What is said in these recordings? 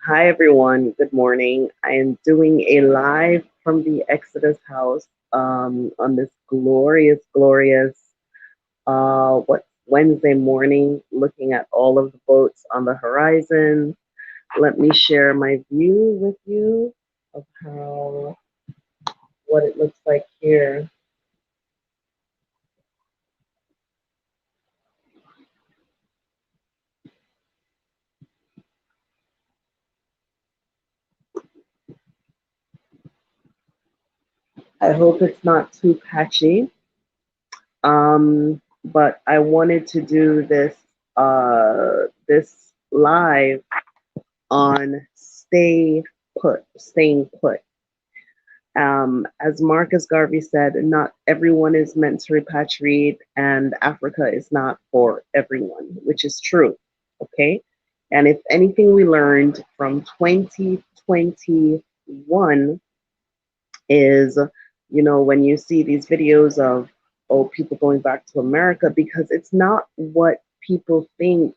Hi, everyone. Good morning. I am doing a live from the Exodus house on this glorious what Wednesday morning, looking at all of the boats on the horizon. Let me share my view with you of how what it looks like here. I hope it's not too patchy. But I wanted to do this live on staying put. As Marcus Garvey said, not everyone is meant to repatriate, and Africa is not for everyone, which is true. Okay. And if anything we learned from 2021 is, when you see these videos of, oh, people going back to America, because it's not what people think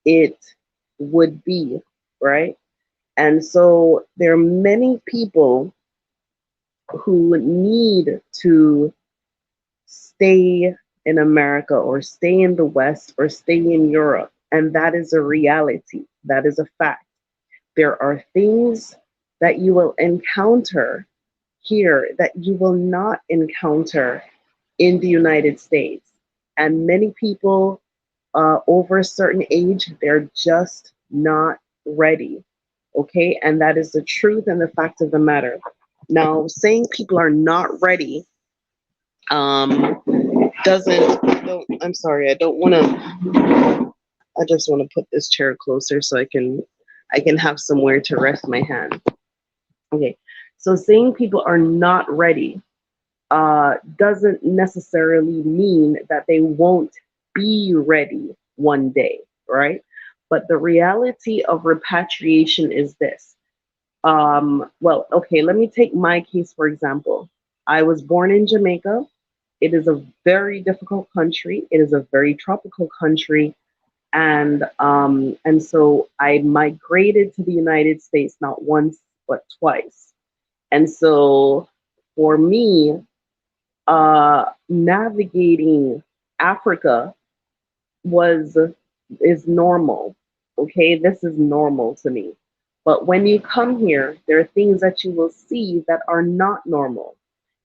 it would be, right? And so there are many people who need to stay in America or stay in the West or stay in Europe. And that is a reality. That is a fact. There are things that you will encounter here that you will not encounter in the United States. And many people over a certain age, they're just not ready. Okay. And that is the truth and the fact of the matter. Now, saying people are not ready um, doesn't, don't, I'm sorry, I just want to put this chair closer so I can have somewhere to rest my hand. Okay. So saying people are not ready doesn't necessarily mean that they won't be ready one day, right? But the reality of repatriation is this. Well, okay, let me take my case for example. I was born in Jamaica. It is a very difficult country. It is a very tropical country, and so I migrated to the United States not once but twice. And so for me, navigating Africa was is normal. Okay, this is normal to me. But when you come here, there are things that you will see that are not normal.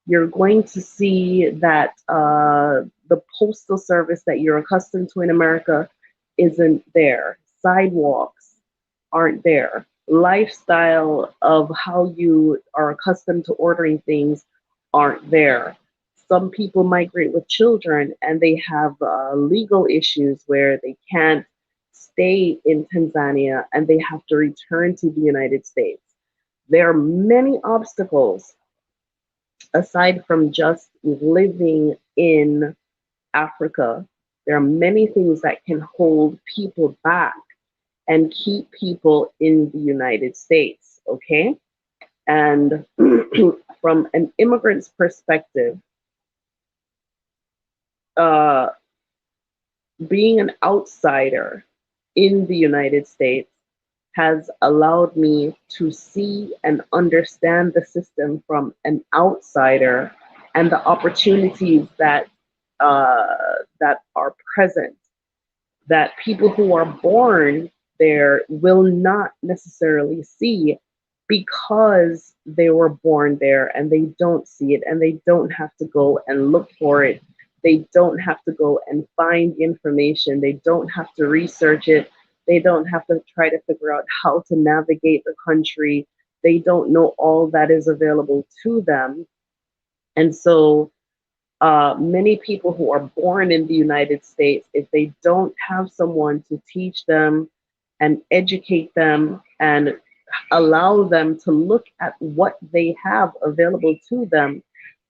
You're going to see that the postal service that you're accustomed to in America isn't there. Sidewalks aren't there. Lifestyle of how you are accustomed to ordering things aren't there. Some people migrate with children and they have legal issues where they can't stay in Tanzania and they have to return to the United States. There are many obstacles aside from just living in Africa. There are many things that can hold people back and keep people in the United States, okay? And from an immigrant's perspective, uh, being an outsider in the United States has allowed me to see and understand the system from an outsider and the opportunities that are present, that people who are born there will not necessarily see because they were born there and they don't see it and they don't have to go and look for it. They don't have to go and find the information. They don't have to research it. They don't have to try to figure out how to navigate the country. They don't know all that is available to them. And so many people who are born in the United States, if they don't have someone to teach them and educate them and allow them to look at what they have available to them,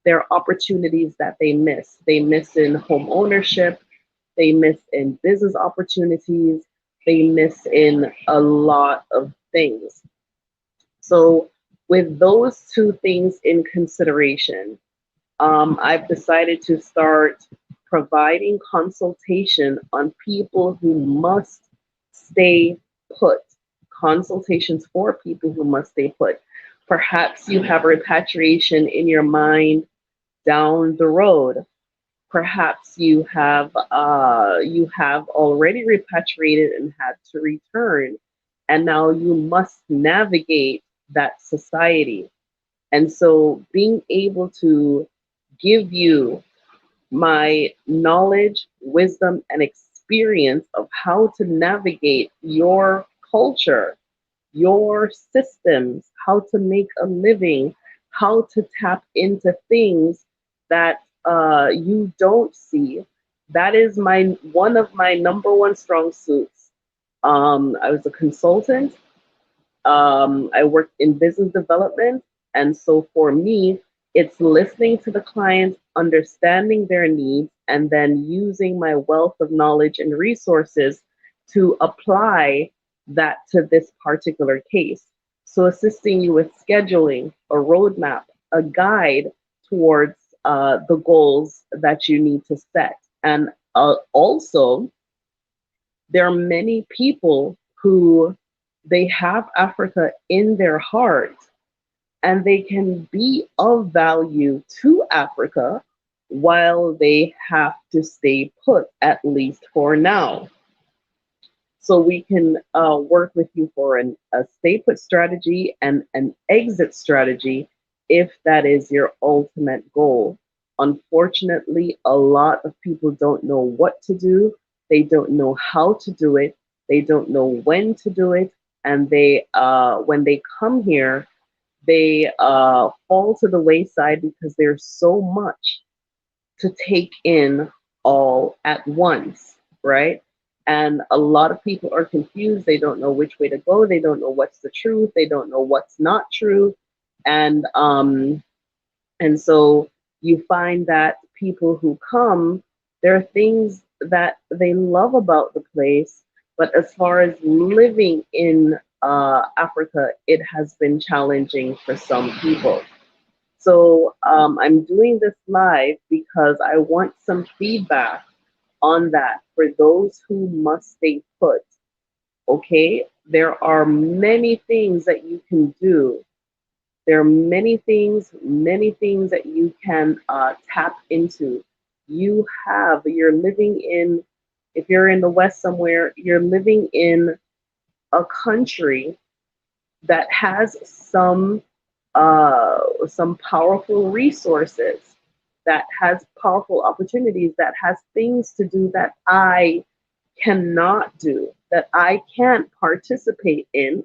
there are opportunities that they miss. They miss in home ownership, they miss in business opportunities, they miss in a lot of things. So, with those two things in consideration, I've decided to start providing consultation on people who must stay put, consultations for people who must stay put. Perhaps you have repatriation in your mind down the road. Perhaps you have already repatriated and had to return, and now you must navigate that society. And so being able to give you my knowledge, wisdom, and experience of how to navigate your culture, your systems, how to make a living, how to tap into things that you don't see. That is my one of my number one strong suits. I was a consultant. I worked in business development. And so for me, it's listening to the clients, understanding their needs, and then using my wealth of knowledge and resources to apply that to this particular case. So assisting you with scheduling, a roadmap, a guide towards the goals that you need to set. And also, there are many people who they have Africa in their heart and they can be of value to Africa while they have to stay put, at least for now. So we can work with you for a stay put strategy and an exit strategy if that is your ultimate goal. Unfortunately, a lot of people don't know what to do. They don't know how to do it. They don't know when to do it. And they, when they come here, they fall to the wayside because there's so much to take in all at once, right? And a lot of people are confused. They don't know which way to go. They don't know what's the truth. They don't know what's not true. And so you find that people who come, there are things that they love about the place, but as far as living in Africa, it has been challenging for some people. So I'm doing this live because I want some feedback on that for those who must stay put. Okay, there are many things that you can do. There are many things that you can tap into. You're living in, if you're in the West somewhere, you're living in a country that has some powerful resources, that has powerful opportunities, that has things to do that I cannot do, that I can't participate in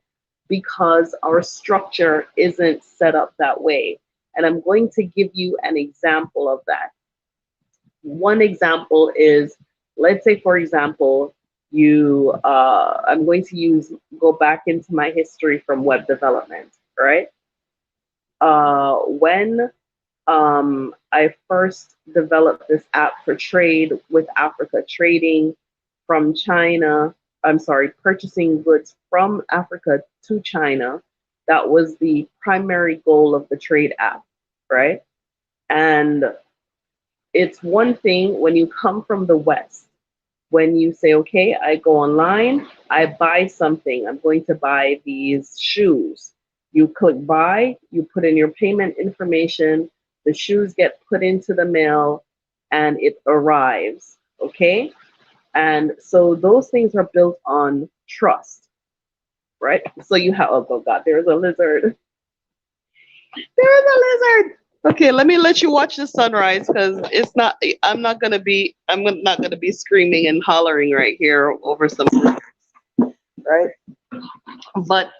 because our structure isn't set up that way. And I'm going to give you an example of that. One example is, let's say, for example, I'm going to go back into my history from web development, right? When I first developed this app for trade with Africa, trading from China, purchasing goods from Africa to China. That was the primary goal of the trade app, right? And it's one thing when you come from the West, when you say, okay, I go online, I buy something, I'm going to buy these shoes. You click buy, you put in your payment information, the shoes get put into the mail, and it arrives, okay? And so those things are built on trust, right? So you have, oh God, there's a lizard. There's a lizard. Okay, let me let you watch the sunrise because I'm not gonna be screaming and hollering right here over some lizards, right? But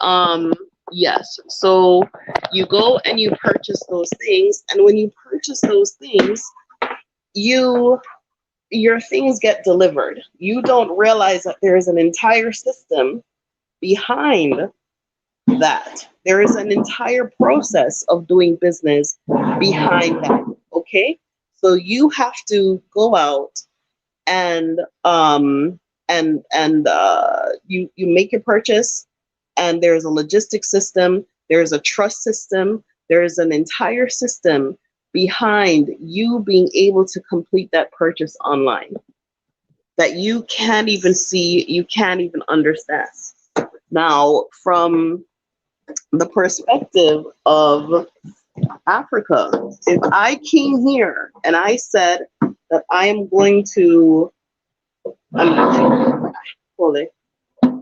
yes, so you go and you purchase those things, and when you purchase those things, your things get delivered. You don't realize that there is an entire system behind that. There is an entire process of doing business behind that. Okay, so you have to go out and you make your purchase, and there's a logistics system, there's a trust system, there's an entire system behind you being able to complete that purchase online that you can't even see, you can't even understand. Now, from the perspective of Africa, if I came here and I said that I am going to, I'm, fully,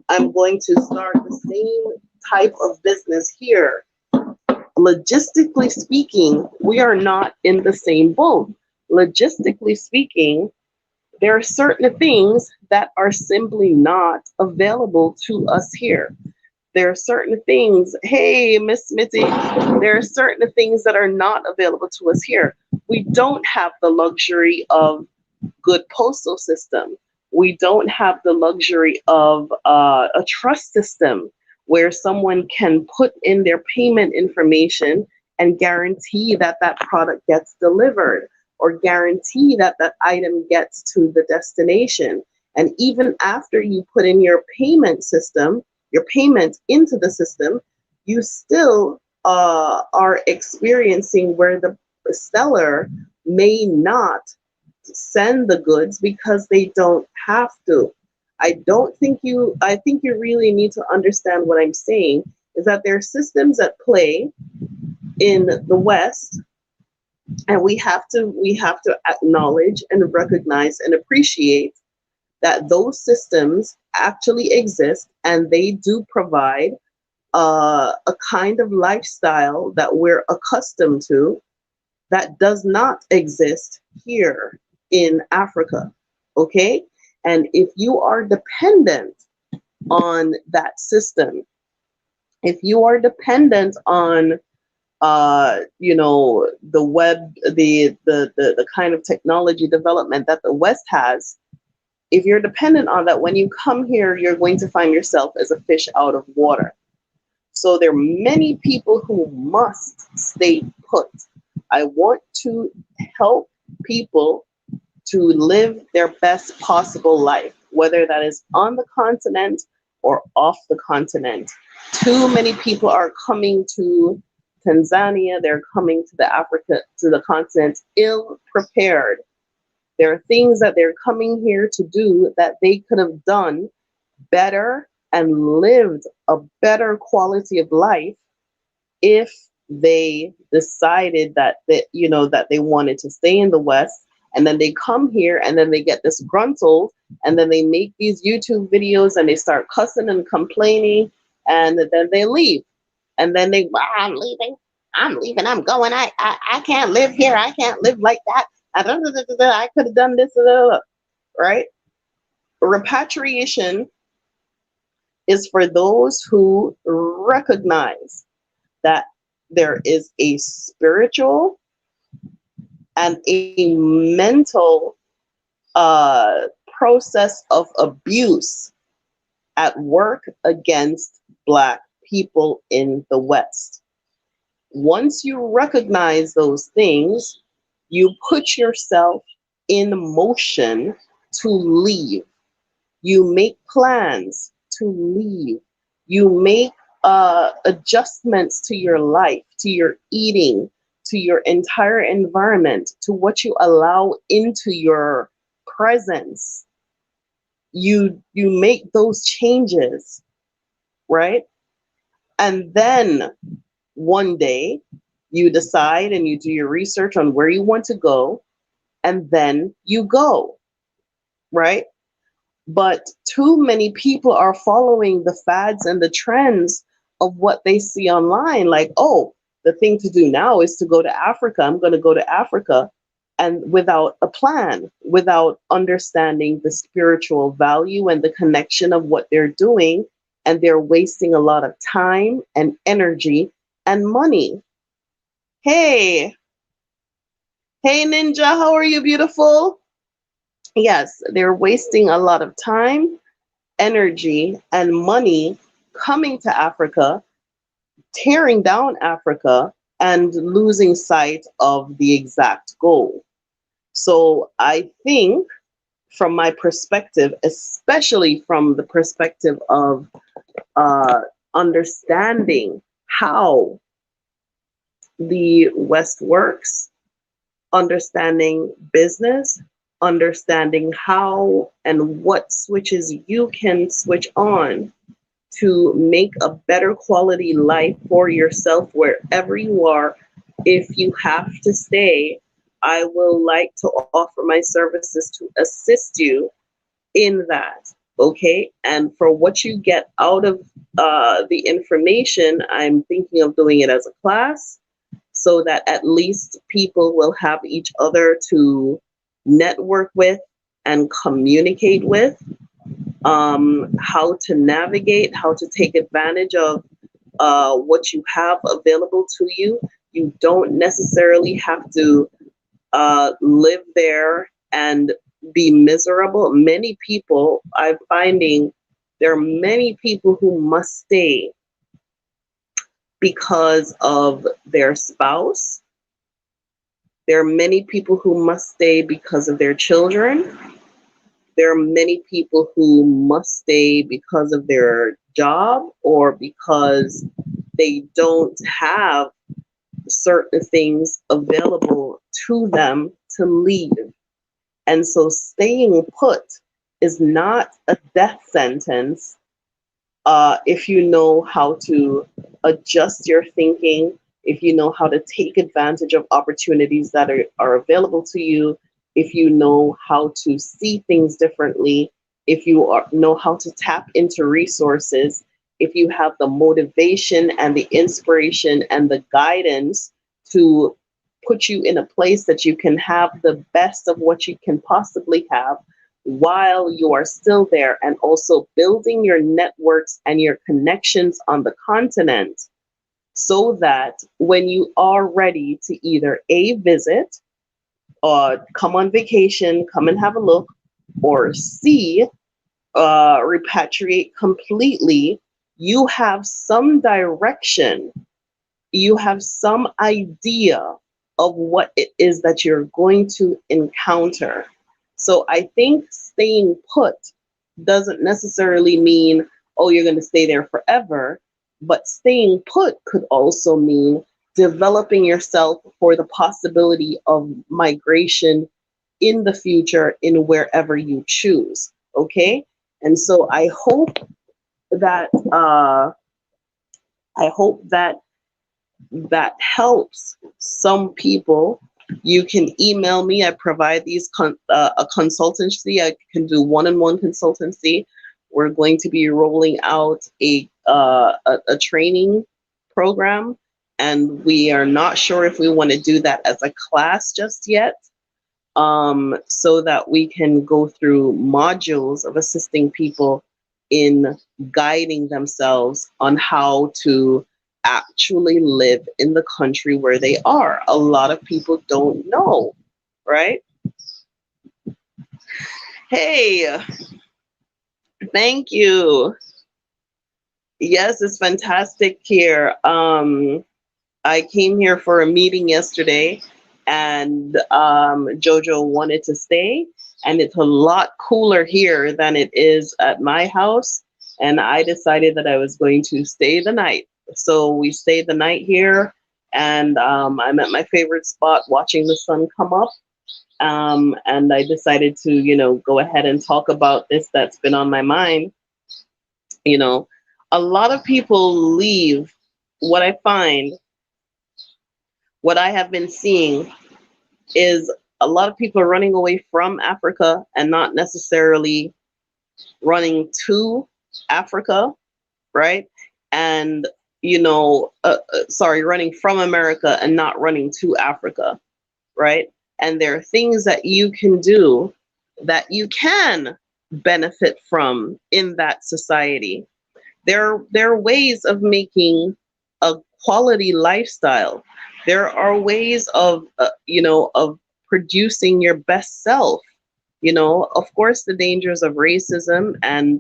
I'm going to start the same type of business here, logistically speaking, we are not in the same boat. Logistically speaking, there are certain things that are simply not available to us here. There are certain things, hey, Miss Mitty, there are certain things that are not available to us here. We don't have the luxury of good postal system. We don't have the luxury of a trust system where someone can put in their payment information and guarantee that that product gets delivered or guarantee that that item gets to the destination. And even after you put in your payment system, your payment into the system, you still are experiencing where the seller may not send the goods because they don't have to. I think you really need to understand what I'm saying is that there are systems at play in the West, and we have to acknowledge and recognize and appreciate that those systems actually exist and they do provide a kind of lifestyle that we're accustomed to that does not exist here in Africa. Okay? And if you are dependent on that system, if you are dependent on the web, the kind of technology development that the West has, if you're dependent on that, when you come here, you're going to find yourself as a fish out of water. So there are many people who must stay put. I want to help people to live their best possible life, whether that is on the continent or off the continent. Too many people are coming to Tanzania, they're coming to the continent ill prepared. There are things that they're coming here to do that they could have done better and lived a better quality of life if they decided that they wanted to stay in the West, and then they come here and then they get disgruntled and then they make these YouTube videos and they start cussing and complaining and then they leave. And then I'm leaving, I'm going, I can't live here, I can't live like that. I could have done this, right? Repatriation is for those who recognize that there is a spiritual and a mental process of abuse at work against Black people in the West. Once you recognize those things, you put yourself in motion to leave. You make plans to leave. You make adjustments to your life, to your eating, to your entire environment, to what you allow into your presence. You make those changes, right? And then one day you decide and you do your research on where you want to go, and then you go, right? But too many people are following the fads and the trends of what they see online. Like, oh, the thing to do now is to go to Africa. I'm going to go to Africa. And without a plan, without understanding the spiritual value and the connection of what they're doing. And they're wasting a lot of time and energy and money. Hey, Ninja, how are you, beautiful? Yes, they're wasting a lot of time, energy, and money coming to Africa, tearing down Africa, and losing sight of the exact goal. So I think, from my perspective, especially from the perspective of understanding how the West works, understanding business, understanding how and what switches you can switch on to make a better quality life for yourself wherever you are. If you have to stay, I will like to offer my services to assist you in that. Okay. And for what you get out of the information, I'm thinking of doing it as a class so that at least people will have each other to network with and communicate with, how to navigate, how to take advantage of what you have available to you. You don't necessarily have to live there and be miserable. Many people, I'm finding there are many people who must stay because of their spouse. There are many people who must stay because of their children. There are many people who must stay because of their job or because they don't have certain things available to them to leave. And so staying put is not a death sentence if you know how to adjust your thinking, if you know how to take advantage of opportunities that are available to you, if you know how to see things differently, if you know how to tap into resources, if you have the motivation and the inspiration and the guidance to put you in a place that you can have the best of what you can possibly have while you are still there, and also building your networks and your connections on the continent so that when you are ready to either A, visit, or come on vacation, come and have a look, or C, repatriate completely, you have some direction, you have some idea of what it is that you're going to encounter. So I think staying put doesn't necessarily mean, oh, you're going to stay there forever, but staying put could also mean developing yourself for the possibility of migration in the future in wherever you choose. Okay. And so that I hope that that helps some people. You can email me. I provide a consultancy. I can do one-on-one consultancy. We're going to be rolling out a training program, and we are not sure if we want to do that as a class just yet. So that we can go through modules of assisting people in guiding themselves on how to actually live in the country where they are. A lot of people don't know, right? Hey, thank you. Yes, it's fantastic here. I came here for a meeting yesterday, and Jojo wanted to stay, and it's a lot cooler here than it is at my house. And I decided that I was going to stay the night. So we stayed the night here, and I'm at my favorite spot watching the sun come up. And I decided to, go ahead and talk about this that's been on my mind. A lot of people leave. What I find, what I have been seeing is a lot of people are running away from Africa and not necessarily running to Africa, right? And, running from America and not running to Africa, right? And there are things that you can do that you can benefit from in that society. There are ways of making a quality lifestyle. There are ways of producing your best self. Of course, the dangers of racism and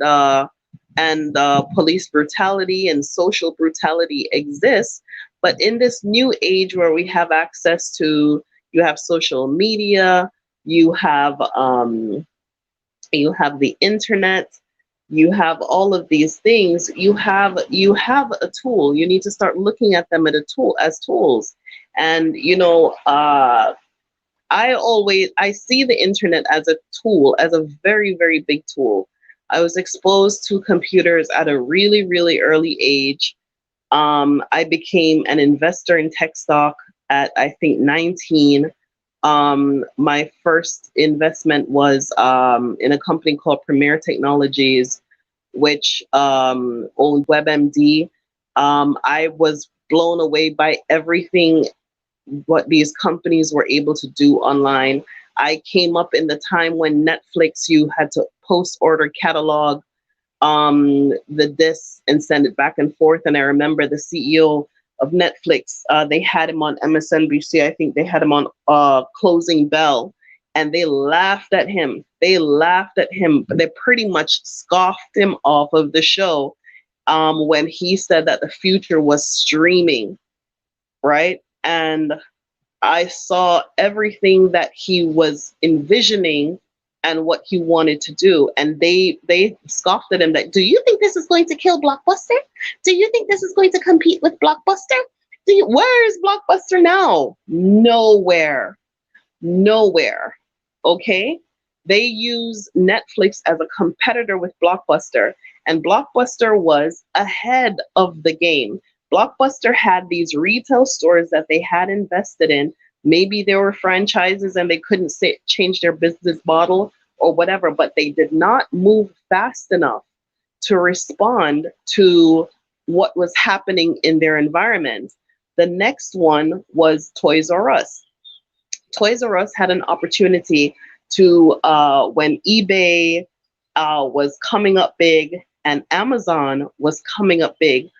police brutality and social brutality exists. But in this new age where we have access to, you have social media, you have the internet, you have all of these things. You have a tool. You need to start looking at them as tools. And I see the internet as a tool, as a very, very big tool. I was exposed to computers at a really, really early age. I became an investor in tech stock at, I think, 19. My first investment was in a company called Premier Technologies, which owned WebMD. I was blown away by everything what these companies were able to do online. I came up in the time when Netflix, you had to post order catalog the disc and send it back and forth. And I remember the CEO of Netflix, they had him on MSNBC. I think they had him on Closing Bell, and they laughed at him. They laughed at him. They pretty much scoffed him off of the show when he said that the future was streaming, right? And I saw everything that he was envisioning and what he wanted to do. And they scoffed at him that, do you think this is going to kill Blockbuster? Do you think this is going to compete with Blockbuster? Where is Blockbuster now? Nowhere. Nowhere. Okay? They use Netflix as a competitor with Blockbuster, and Blockbuster was ahead of the game. Blockbuster had these retail stores that they had invested in. Maybe they were franchises and they couldn't change their business model or whatever, but they did not move fast enough to respond to what was happening in their environment. The next one was Toys R Us. Toys R Us had an opportunity to, when eBay was coming up big and Amazon was coming up big,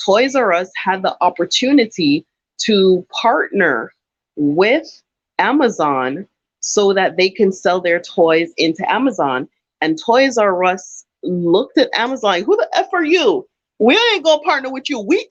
Toys R Us had the opportunity to partner with Amazon so that they can sell their toys into Amazon. And Toys R Us looked at Amazon like, who the F are you? We ain't gonna partner with you. We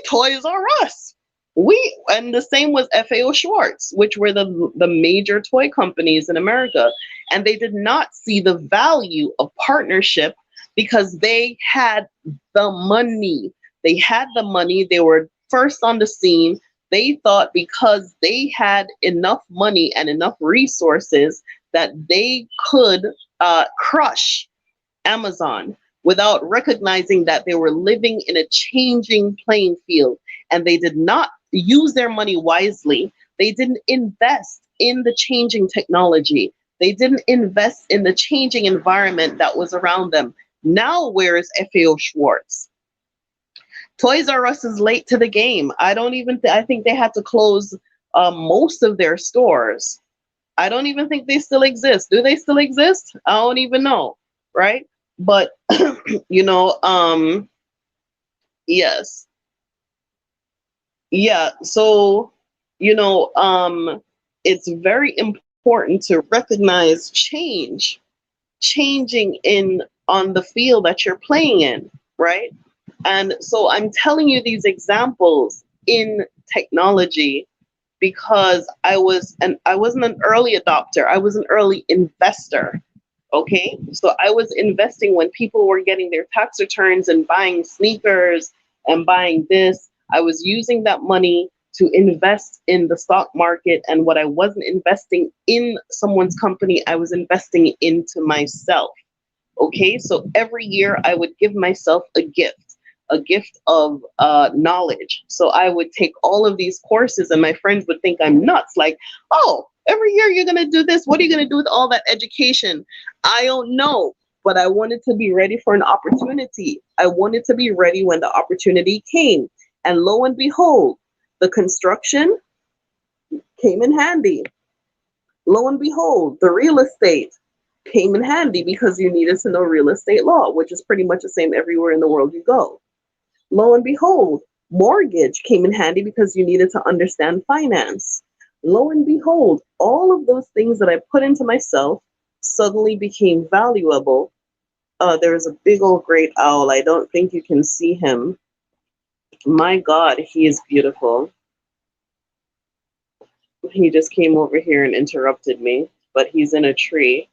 Toys R Us. And the same was FAO Schwarz, which were the major toy companies in America. And they did not see the value of partnership because they had the money. They had the money. They were first on the scene. They thought because they had enough money and enough resources that they could crush Amazon without recognizing that they were living in a changing playing field. And they did not use their money wisely. They didn't invest in the changing technology. They didn't invest in the changing environment that was around them. Now, where is FAO Schwarz? Toys R Us is late to the game. I think they had to close most of their stores. I don't even think they still exist. Do they still exist? I don't even know, right? But, yes. Yeah, so, it's very important to recognize changing on the field that you're playing in, right? And so I'm telling you these examples in technology because I wasn't an early adopter. I was an early investor. Okay, so I was investing when people were getting their tax returns and buying sneakers and buying this. I was using that money to invest in the stock market, and what I wasn't investing in someone's company, I was investing into myself. Okay, so every year I would give myself a gift of knowledge. So I would take all of these courses, and my friends would think I'm nuts. Like, oh, every year you're going to do this. What are you going to do with all that education? I don't know, but I wanted to be ready for an opportunity. I wanted to be ready when the opportunity came. And lo and behold, the construction came in handy. Lo and behold, the real estate came in handy because you needed to know real estate law, which is pretty much the same everywhere in the world you go. Lo and behold, mortgage came in handy because you needed to understand finance. Lo and behold, all of those things that I put into myself suddenly became valuable. There's a big old great owl. I don't think you can see him. My God, he is beautiful. He just came over here and interrupted me, but he's in a tree.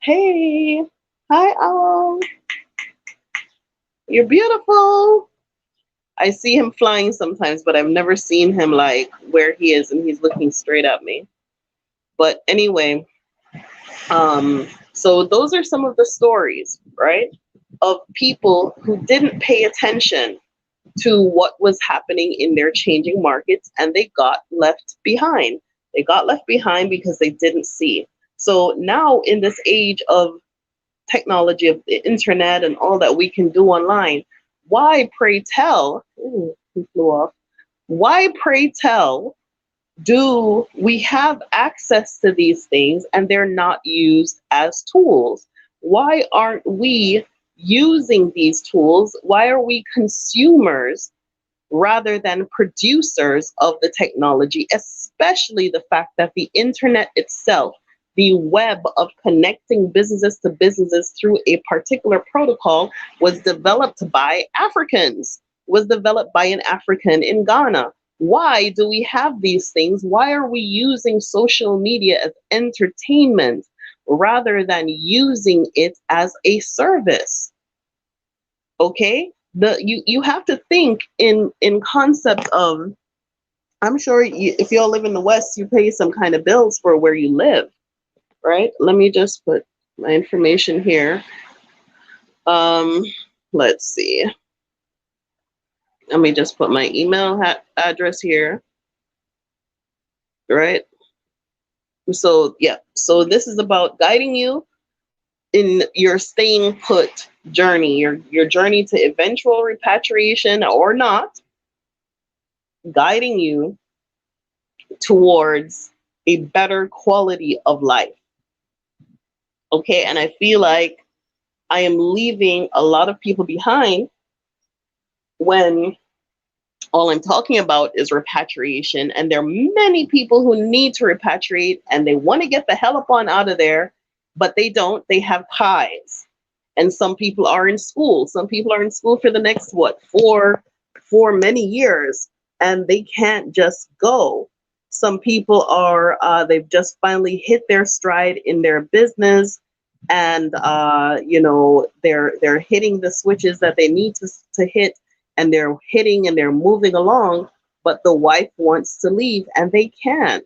Hey, hi, owl. You're beautiful. I see him flying sometimes, but I've never seen him like where he is and he's looking straight at me. But anyway, So those are some of the stories, right, of people who didn't pay attention to what was happening in their changing markets, and they got left behind. They got left behind because they didn't see. So now in this age of technology, of the internet and all that we can do online, why, pray tell, he flew off, why, pray tell, do we have access to these things and they're not used as tools? Why aren't we using these tools? Why are we consumers rather than producers of the technology, especially the fact that the internet itself, the web of connecting businesses to businesses through a particular protocol, was developed by Africans, was developed by an African in Ghana. Why do we have these things? Why are we using social media as entertainment rather than using it as a service? Okay, you have to think in concept of, I'm sure if you all live in the West, you pay some kind of bills for where you live, right? Let me just put my information here. Let's see. Let me just put my email address here, right? So yeah, so this is about guiding you in your staying put journey, your journey to eventual repatriation or not, guiding you towards a better quality of life. Okay, and I feel like I am leaving a lot of people behind when all I'm talking about is repatriation, and there are many people who need to repatriate and they want to get the hell up on out of there, but they don't. They have ties. And some people are in school. Some people are in school for the next, what, for many years, and they can't just go. Some people are, they've just finally hit their stride in their business, and you know, they're hitting the switches that they need to hit, and they're hitting and they're moving along, but the wife wants to leave and they can't,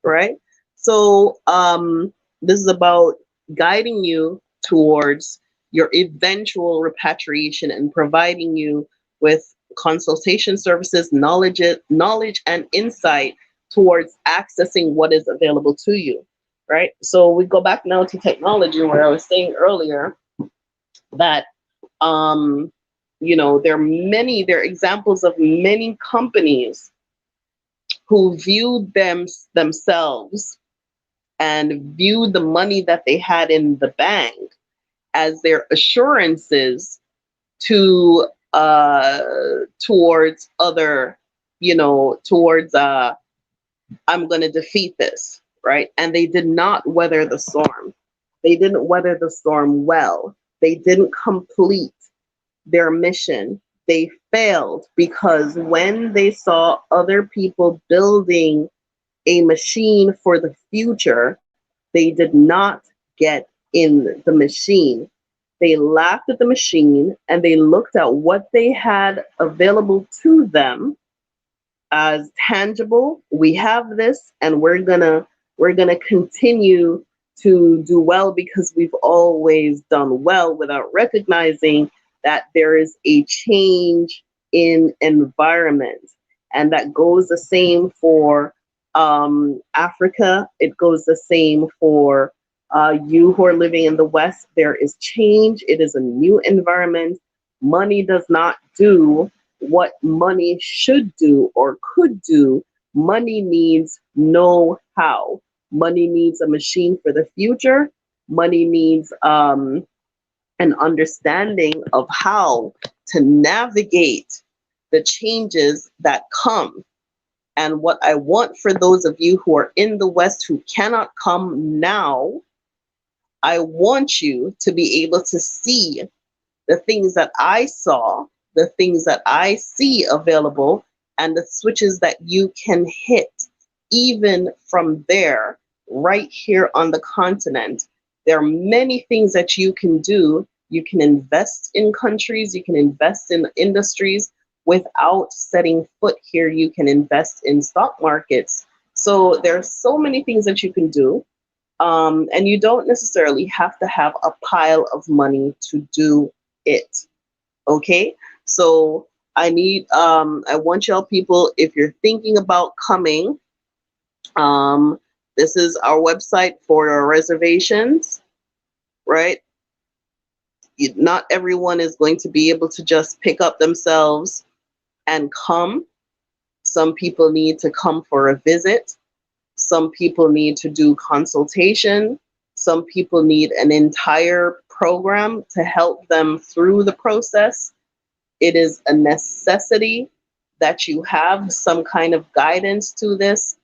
right? So this is about guiding you towards your eventual repatriation and providing you with consultation services, knowledge and insight towards accessing what is available to you, right? So we go back now to technology, where I was saying earlier that you know, there are examples of many companies who viewed themselves and viewed the money that they had in the bank as their assurances to towards other, you know, towards I'm going to defeat this, right? And they did not weather the storm. They didn't weather the storm well. They didn't complete their mission. They failed because when they saw other people building a machine for the future, they did not get in the machine. They laughed at the machine and they looked at what they had available to them as tangible. We have this, and we're gonna continue to do well because we've always done well, without recognizing that there is a change in environment. And that goes the same for Africa. It goes the same for you who are living in the West. There is change. It is a new environment. Money does not do what money should do or could do. Money needs know-how. Money needs a machine for the future. Money needs an understanding of how to navigate the changes that come. And what I want for those of you who are in the West who cannot come now, I want you to be able to see the things that I saw, the things that I see available, and the switches that you can hit even from there, right here on the continent. There are many things that you can do. You can invest in countries, you can invest in industries without setting foot here. You can invest in stock markets. So there are so many things that you can do. And you don't necessarily have to have a pile of money to do it. Okay, so I want y'all people, if you're thinking about coming, um, this is our website for our reservations, right? Not everyone is going to be able to just pick up themselves and come. Some people need to come for a visit. Some people need to do consultation. Some people need an entire program to help them through the process. It is a necessity that you have some kind of guidance to this,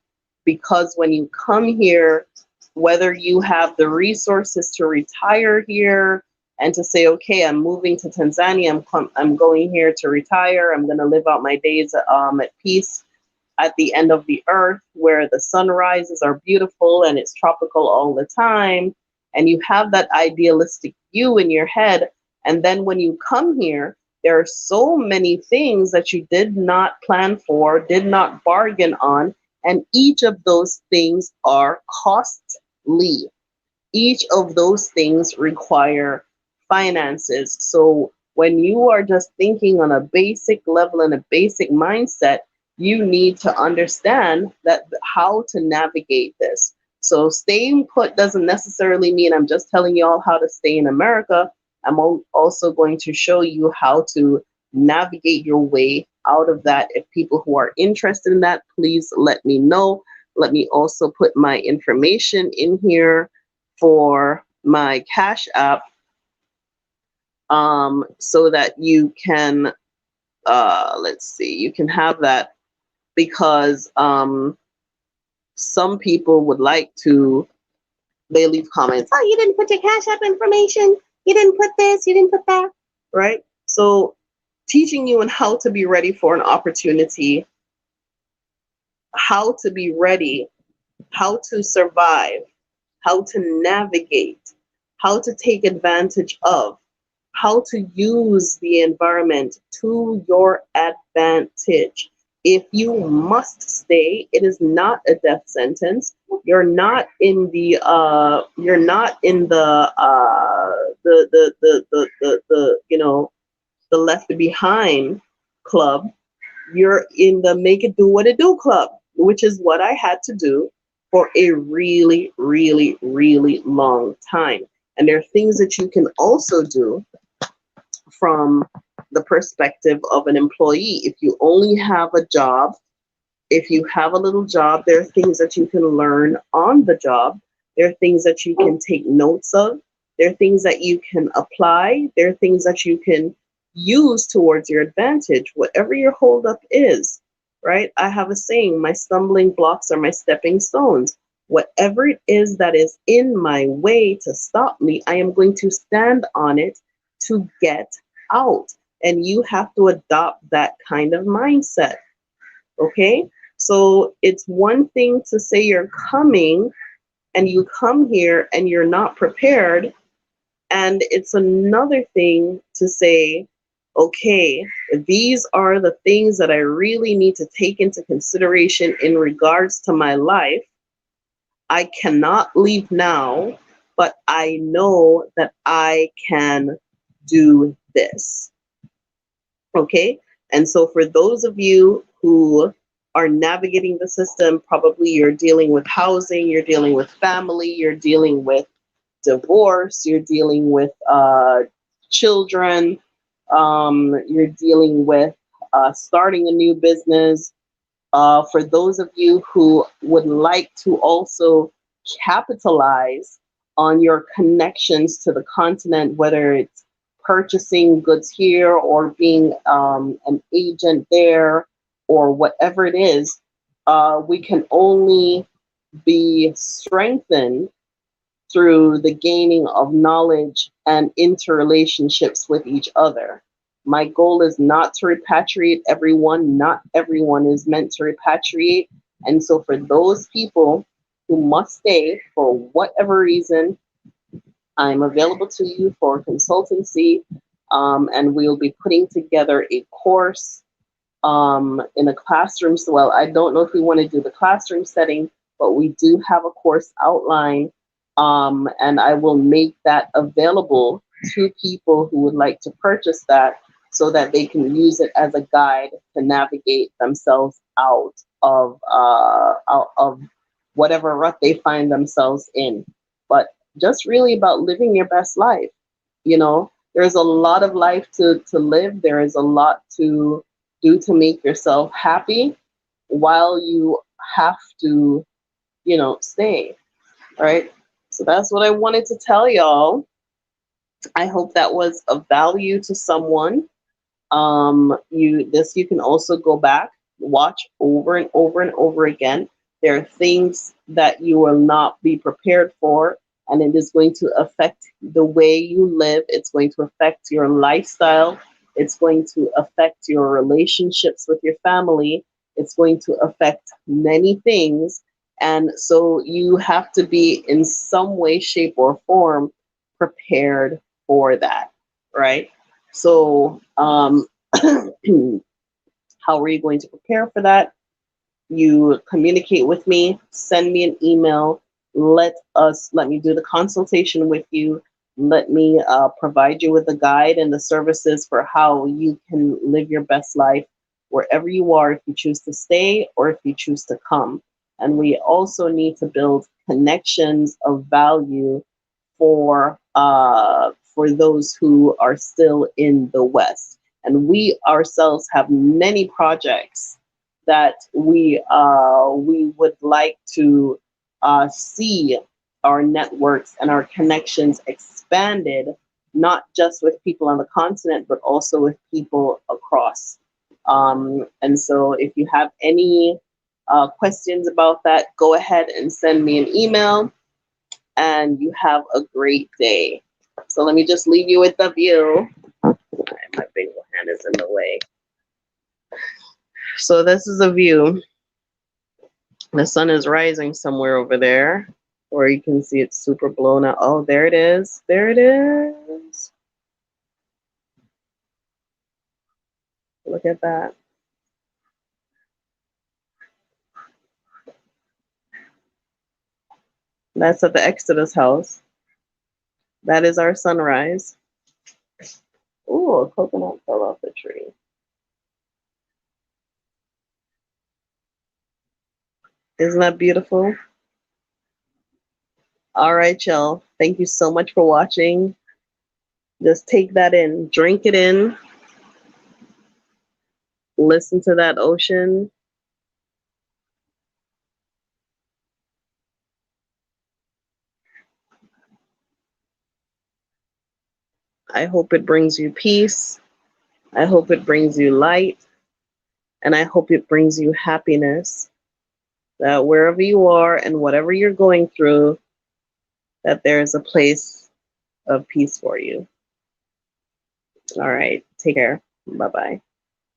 because when you come here, whether you have the resources to retire here and to say, okay, I'm moving to Tanzania, I'm going here to retire, I'm going to live out my days at peace at the end of the earth, where the sunrises are beautiful and it's tropical all the time, and you have that idealistic view in your head. And then when you come here, there are so many things that you did not plan for, did not bargain on, and each of those things are costly. Each of those things require finances. So when you are just thinking on a basic level and a basic mindset, you need to understand that how to navigate this. So staying put doesn't necessarily mean I'm just telling you all how to stay in America. I'm also going to show you how to navigate your way out of that. If people who are interested in that, please let me know. Let me also put my information in here for my Cash App, so that you can, let's see, you can have that, because some people would like to, they leave comments, oh, you didn't put your Cash App information, you didn't put this, you didn't put that, right? So teaching you on how to be ready for an opportunity, how to be ready, how to survive, how to navigate, how to take advantage of, how to use the environment to your advantage. If you must stay, it is not a death sentence. You're not in the you know, the left behind club. You're in the make it do what it do club, which is what I had to do for a really, really, really long time. And there are things that you can also do from the perspective of an employee. If you only have a job, if you have a little job, there are things that you can learn on the job. There are things that you can take notes of. There are things that you can apply. There are things that you can use towards your advantage, whatever your holdup is, right? I have a saying, my stumbling blocks are my stepping stones. Whatever it is that is in my way to stop me, I am going to stand on it to get out. And you have to adopt that kind of mindset. Okay? So it's one thing to say you're coming and you come here and you're not prepared. And it's another thing to say, okay, these are the things that I really need to take into consideration in regards to my life. I cannot leave now, but I know that I can do this. Okay? And so for those of you who are navigating the system, probably you're dealing with housing, you're dealing with family, you're dealing with divorce, you're dealing with children, you're dealing with starting a new business. For those of you who would like to also capitalize on your connections to the continent, whether it's purchasing goods here or being an agent there or whatever it is, we can only be strengthened through the gaining of knowledge and interrelationships with each other. My goal is not to repatriate everyone. Not everyone is meant to repatriate. And so for those people who must stay for whatever reason, I'm available to you for consultancy, and we'll be putting together a course in a classroom. So, well, I don't know if we want to do the classroom setting, but we do have a course outline And I will make that available to people who would like to purchase that so that they can use it as a guide to navigate themselves out of whatever rut they find themselves in. But just really about living your best life. You know, there's a lot of life to live. There is a lot to do to make yourself happy while you have to, stay. Right? So that's what I wanted to tell y'all. I hope that was of value to someone. You can also go back, watch over and over and over again. There are things that you will not be prepared for, and it is going to affect the way you live. It's going to affect your lifestyle. It's going to affect your relationships with your family. It's going to affect many things. And so you have to be in some way, shape, or form prepared for that, right? So, how are you going to prepare for that? You communicate with me, send me an email, let me do the consultation with you. Let me provide you with a guide and the services for how you can live your best life wherever you are, if you choose to stay or if you choose to come. And we also need to build connections of value for those who are still in the West. And we ourselves have many projects that we would like to see our networks and our connections expanded, not just with people on the continent, but also with people across. And so if you have any questions about that, go ahead and send me an email, and you have a great day. So let me just leave you with the view. My big hand is in the way. So this is a view. The sun is rising somewhere over there, or you can see it's super blown out. Oh, there it is. There it is. Look at that. That's at the Exodus house. That is our sunrise. Ooh, a coconut fell off the tree. Isn't that beautiful? All right, y'all. Thank you so much for watching. Just take that in, drink it in, listen to that ocean. I hope it brings you peace. I hope it brings you light. And I hope it brings you happiness. That wherever you are and whatever you're going through, that there is a place of peace for you. All right. Take care. Bye-bye.